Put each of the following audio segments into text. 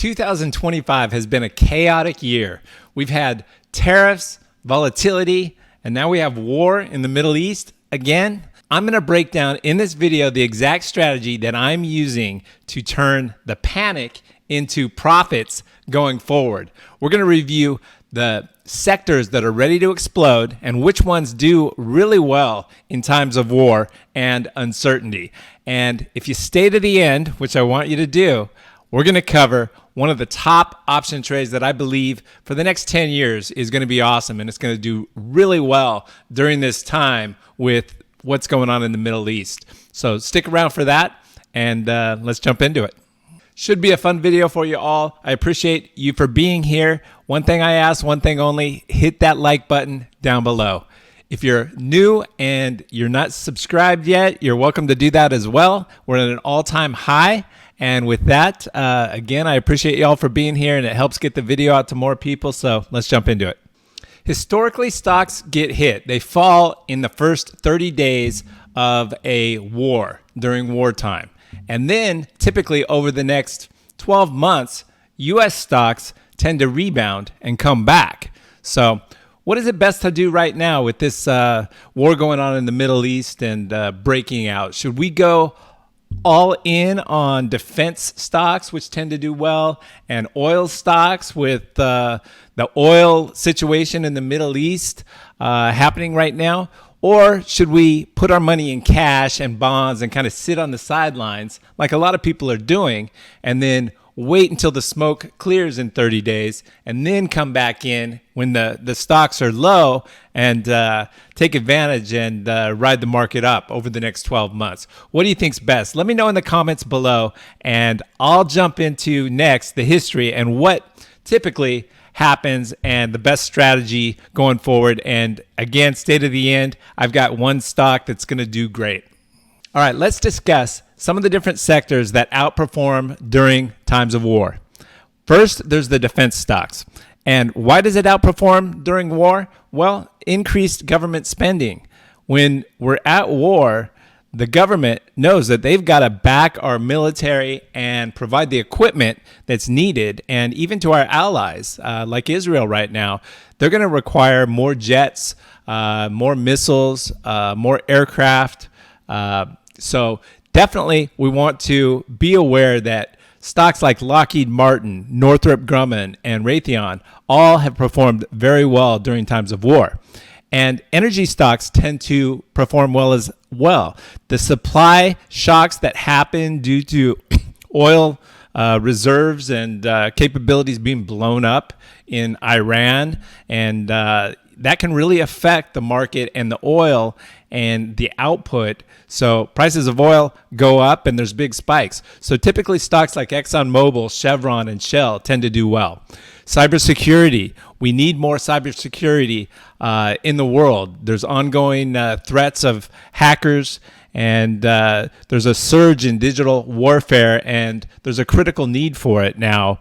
2025 has been a chaotic year. We've had tariffs, volatility, and now we have war in the Middle East again. I'm going to break down in this video the exact strategy that I'm using to turn the panic into profits going forward. We're going to review the sectors that are ready to explode and which ones do really well in times of war and uncertainty. And if you stay to the end, which I want you to do, we're going to cover one of the top option trades that I believe for the next 10 years is going to be awesome, and it's going to do really well during this time with what's going on in the Middle East. So stick around for that, and let's jump into it. Should be a fun video for you all. I appreciate you for being here. One thing I ask, one thing only, hit that like button down below. If you're new and you're not subscribed yet, you're welcome to do that as well. We're at an all-time high. And with that, again, I appreciate y'all for being here, and it helps get the video out to more people. So let's jump into it. Historically, stocks get hit. They fall in the first 30 days of a war during wartime. And then typically over the next 12 months, U.S. stocks tend to rebound and come back. So what is it best to do right now with this war going on in the Middle East and breaking out? Should we go all in on defense stocks, which tend to do well, and oil stocks with the oil situation in the Middle East happening right now? Or should we put our money in cash and bonds and kind of sit on the sidelines like a lot of people are doing, and then wait until the smoke clears in 30 days and then come back in when the stocks are low and take advantage and ride the market up over the next 12 months? What do you think's best? Let me know in the comments below, and I'll jump into next the history and what typically happens and the best strategy going forward. And again, stay to the end. I've got one stock that's going to do great. All right, let's discuss some of the different sectors that outperform during times of war. First, there's the defense stocks. And why does it outperform during war? Well, increased government spending. When we're at war, the government knows that they've got to back our military and provide the equipment that's needed. And even to our allies, like Israel right now, they're going to require more jets, more missiles, more aircraft. So definitely we want to be aware that stocks like Lockheed Martin, Northrop Grumman, and Raytheon all have performed very well during times of war. And energy stocks tend to perform well as well. The supply shocks that happen due to oil reserves and capabilities being blown up in Iran, and that can really affect the market and the oil and the output. So prices of oil go up and there's big spikes. So typically stocks like ExxonMobil, Chevron, and Shell tend to do well. Cybersecurity. We need more cybersecurity in the world. There's ongoing threats of hackers, and there's a surge in digital warfare, and there's a critical need for it now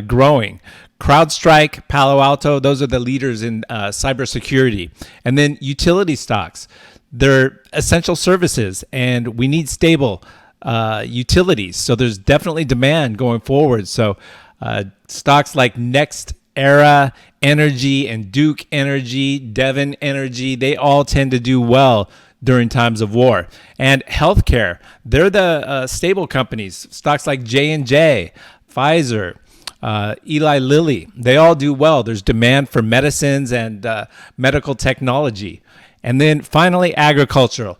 growing. CrowdStrike, Palo Alto, those are the leaders in cybersecurity. And then utility stocks. They're essential services, and we need stable utilities. So there's definitely demand going forward. So stocks like NextEra Energy and Duke Energy, Devon Energy, they all tend to do well during times of war. And healthcare, they're the stable companies. Stocks like J&J, Pfizer, Eli Lilly, they all do well. There's demand for medicines and medical technology. And then finally, agricultural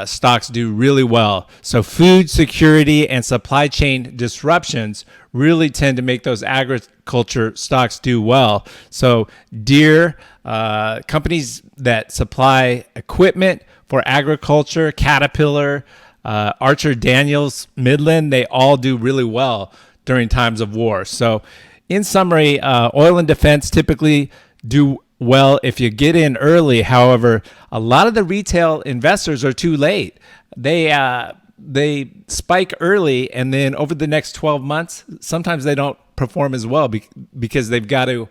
stocks do really well. So food security and supply chain disruptions really tend to make those agriculture stocks do well. So Deere, companies that supply equipment for agriculture, Caterpillar, Archer Daniels, Midland, they all do really well during times of war. So in summary, oil and defense typically do well if you get in early. However, a lot of the retail investors are too late. They spike early, and then over the next 12 months, sometimes they don't perform as well because they've got to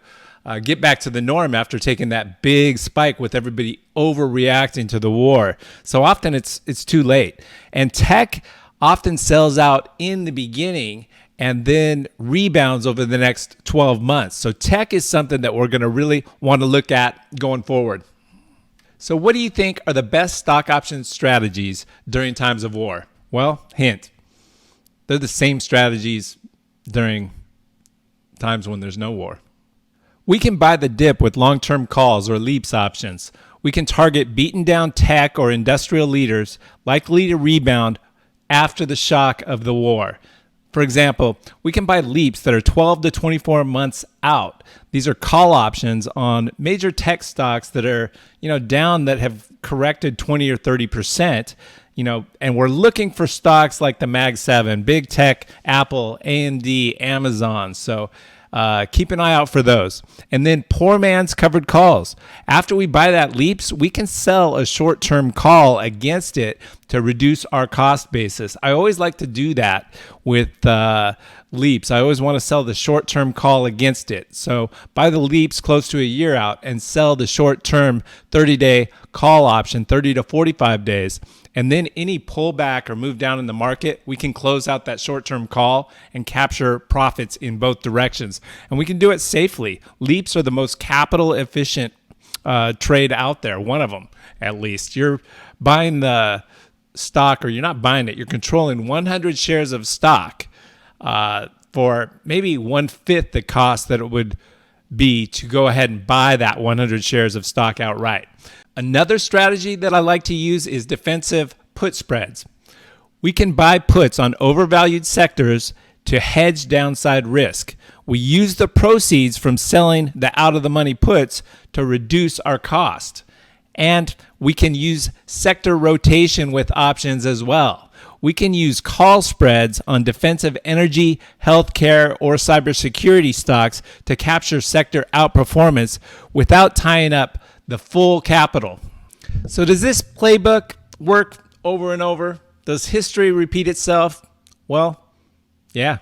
get back to the norm after taking that big spike with everybody overreacting to the war. So often it's too late. And tech often sells out in the beginning, and then rebounds over the next 12 months. So tech is something that we're going to really want to look at going forward. So what do you think are the best stock option strategies during times of war? Well, hint, they're the same strategies during times when there's no war. We can buy the dip with long-term calls or leaps options. We can target beaten down tech or industrial leaders likely to rebound after the shock of the war. For example, we can buy leaps that are 12 to 24 months out. These are call options on major tech stocks that are, down, that have corrected 20 or 30%, and we're looking for stocks like the Mag 7, big tech, Apple, AMD, Amazon. So keep an eye out for those. And then poor man's covered calls. After we buy that leaps, we can sell a short-term call against it to reduce our cost basis. I always like to do that with leaps. I always want to sell the short-term call against it. So buy the leaps close to a year out and sell the short-term 30-day call option, 30 to 45 days. And then any pullback or move down in the market, we can close out that short-term call and capture profits in both directions. And we can do it safely. Leaps are the most capital efficient trade out there, one of them at least. You're buying the stock, or you're not buying it, you're controlling 100 shares of stock for maybe 1/5 the cost that it would be to go ahead and buy that 100 shares of stock outright. Another strategy that I like to use is defensive put spreads. We can buy puts on overvalued sectors to hedge downside risk. We use the proceeds from selling the out-of-the-money puts to reduce our cost. And we can use sector rotation with options as well. We can use call spreads on defensive energy, healthcare, or cybersecurity stocks to capture sector outperformance without tying up the full capital. So does this playbook work over and over? Does history repeat itself? Well, yeah.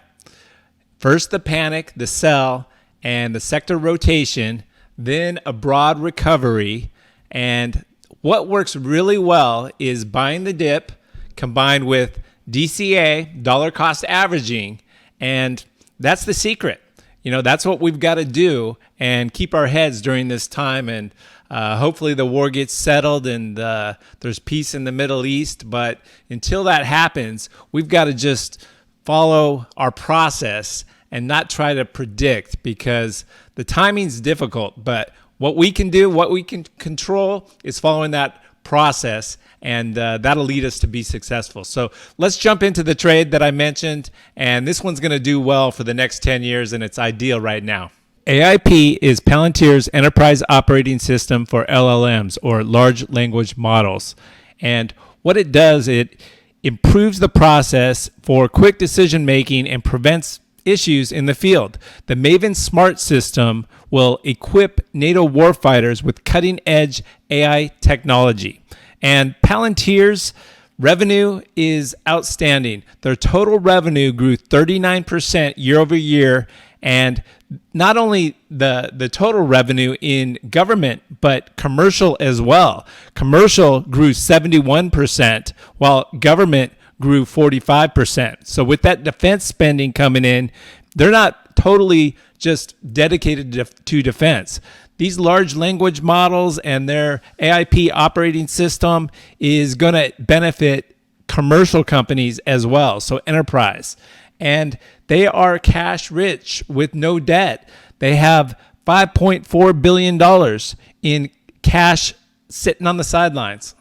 First the panic, the sell, and the sector rotation, then a broad recovery. And what works really well is buying the dip combined with DCA, dollar cost averaging, and that's the secret. That's what we've got to do and keep our heads during this time. And hopefully the war gets settled and there's peace in the Middle East. But until that happens, we've got to just follow our process and not try to predict, because the timing's difficult. But what we can do, what we can control, is following that process, and that'll lead us to be successful. So let's jump into the trade that I mentioned, and this one's going to do well for the next 10 years, and it's ideal right now. AIP is Palantir's enterprise operating system for LLMs, or large language models. And what it does, it improves the process for quick decision making and prevents issues in the field. The Maven Smart system will equip NATO warfighters with cutting-edge AI technology. And Palantir's revenue is outstanding. Their total revenue grew 39% year over year, and not only the total revenue in government, but commercial as well. Commercial grew 71%, while government grew 45%. So with that defense spending coming in, they're not totally just dedicated to defense. These large language models and their AIP operating system is going to benefit commercial companies as well, so enterprise. And they are cash rich with no debt. They have $5.4 billion in cash sitting on the sidelines.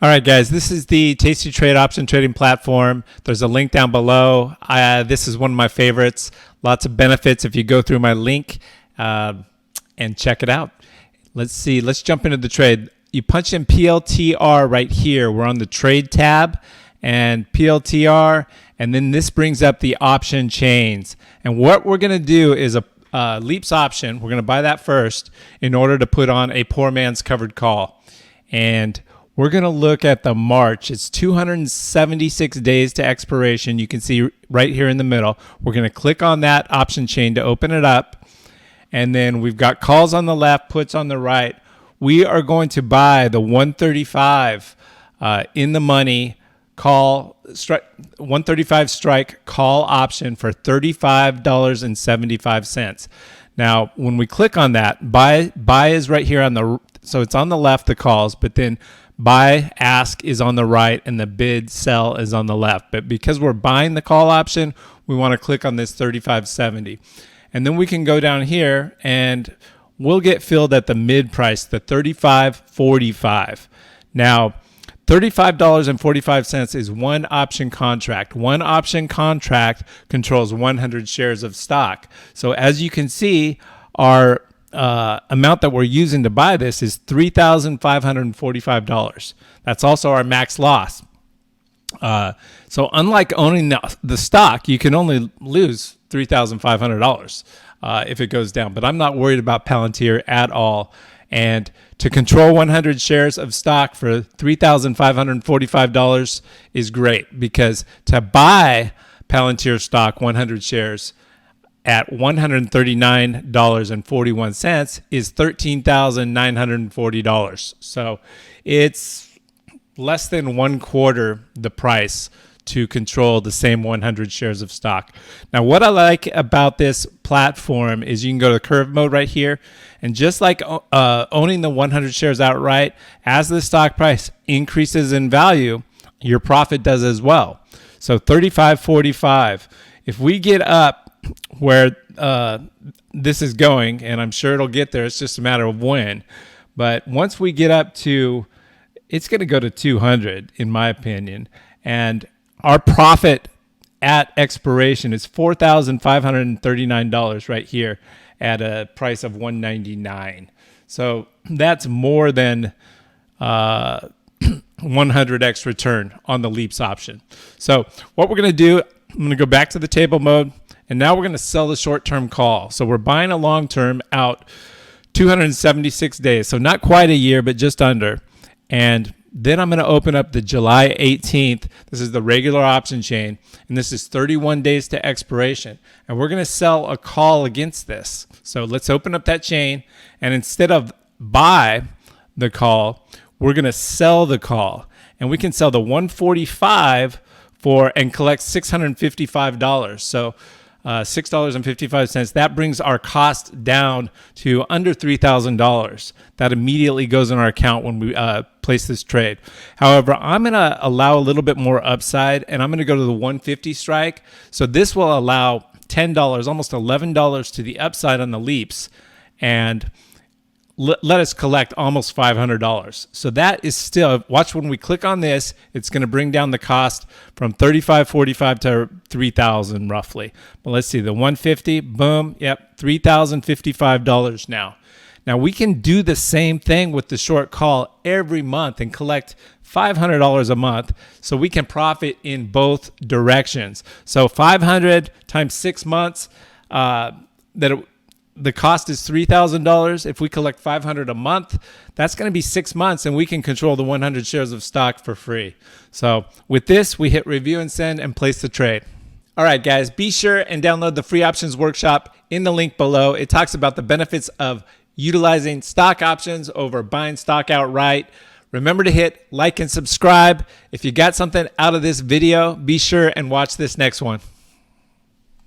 All right, guys, this is the Tasty Trade option trading platform. There's a link down below. This is one of my favorites. Lots of benefits if you go through my link and check it out. Let's see. Let's jump into the trade. You punch in PLTR right here. We're on the trade tab, and PLTR, and then this brings up the option chains. And what we're going to do is a leaps option. We're going to buy that first in order to put on a poor man's covered call. And we're going to look at the March. It's 276 days to expiration. You can see right here in the middle. We're going to click on that option chain to open it up. And then we've got calls on the left, puts on the right. We are going to buy the 135 in the money call strike 135 strike call option for $35.75. Now, when we click on that, buy is right here on the, so it's on the left, the calls, but then buy ask is on the right and the bid sell is on the left. But because we're buying the call option, we want to click on this 35.70. And then we can go down here and we'll get filled at the mid price, the 35.45. Now, $35.45 is one option contract. One option contract controls 100 shares of stock. So as you can see, our amount that we're using to buy this is $3,545. That's also our max loss. So unlike owning the stock, you can only lose $3,500 if it goes down. But I'm not worried about Palantir at all. And to control 100 shares of stock for $3,545 is great, because to buy Palantir stock 100 shares at $139.41 is $13,940. So it's less than 1/4 the price to control the same 100 shares of stock. Now, what I like about this platform is you can go to curve mode right here, and just like owning the 100 shares outright, as the stock price increases in value, your profit does as well. So 35.45. If we get up where this is going, and I'm sure it'll get there, it's just a matter of when. But once we get up to, it's going to go to 200, in my opinion, and our profit at expiration is $4,539 right here at a price of $199. So that's more than 100x return on the Leaps option. So what we're going to do, I'm going to go back to the table mode, and now we're going to sell the short-term call. So we're buying a long-term out 276 days. So not quite a year, but just under. And then I'm going to open up the July 18th. This is the regular option chain, and this is 31 days to expiration. And we're going to sell a call against this. So let's open up that chain, and instead of buy the call, we're going to sell the call. And we can sell the 145 for and collect $655. So $6.55. That brings our cost down to under $3,000. That immediately goes in our account when we place this trade. However, I'm going to allow a little bit more upside, and I'm going to go to the 150 strike. So this will allow $10, almost $11 to the upside on the Leaps, and let us collect almost $500. So that is still, watch when we click on this, it's going to bring down the cost from $35.45 to $3,000 roughly. But let's see, the 150, boom, yep, $3,055 now. Now we can do the same thing with the short call every month and collect $500 a month, so we can profit in both directions. So 500 times 6 months, the cost is $3,000. If we collect $500 a month, that's going to be 6 months, and we can control the 100 shares of stock for free. So with this, we hit review and send and place the trade. All right, guys, be sure and download the free options workshop in the link below. It talks about the benefits of utilizing stock options over buying stock outright. Remember to hit like and subscribe. If you got something out of this video, be sure and watch this next one.